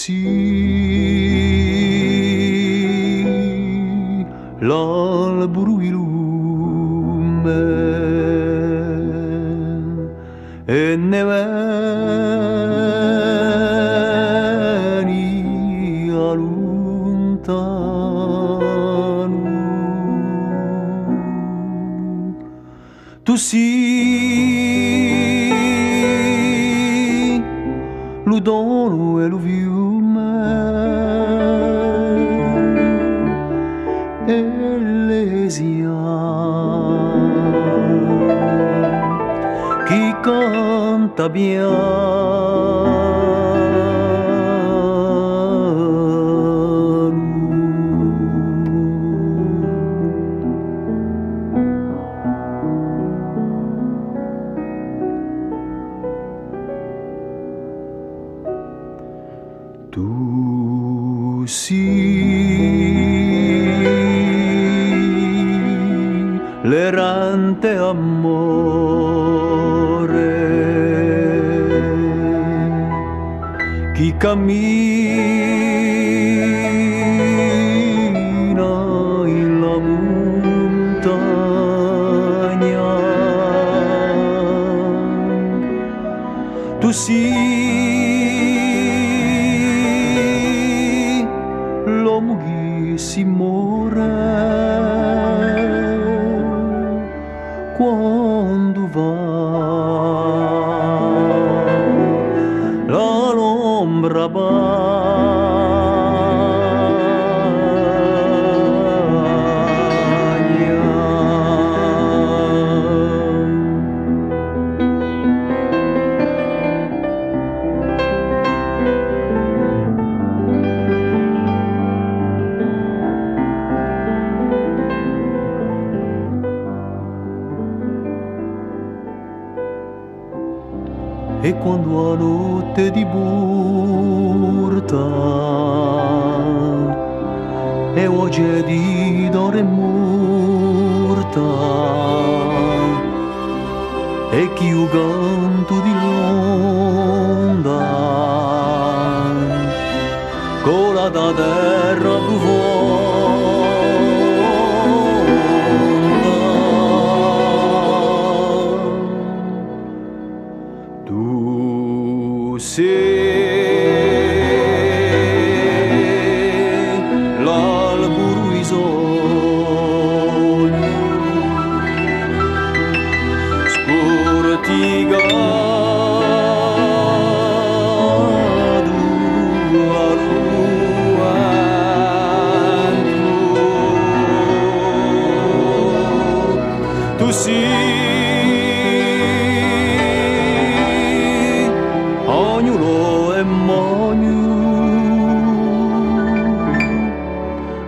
sì, l'albero illume e ne veni a lontano. Tu sì, lo dono e lo fiume e l'esia chi canta tu sì, l'errante amore, chi cammina in la montagna. Tu sì, l'uomo che si muore quando va l'ombra e quando a notte di burta e oggi è di d'ore morta e chi io canto di l'onda cola da terra tu sei l'albero isogno scorticato a luanto tu sei ognuno è mogno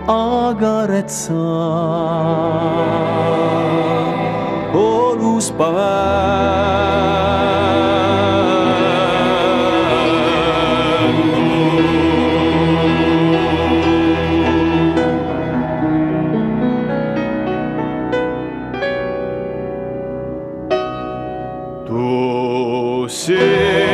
a carezza o lo spavento tu sei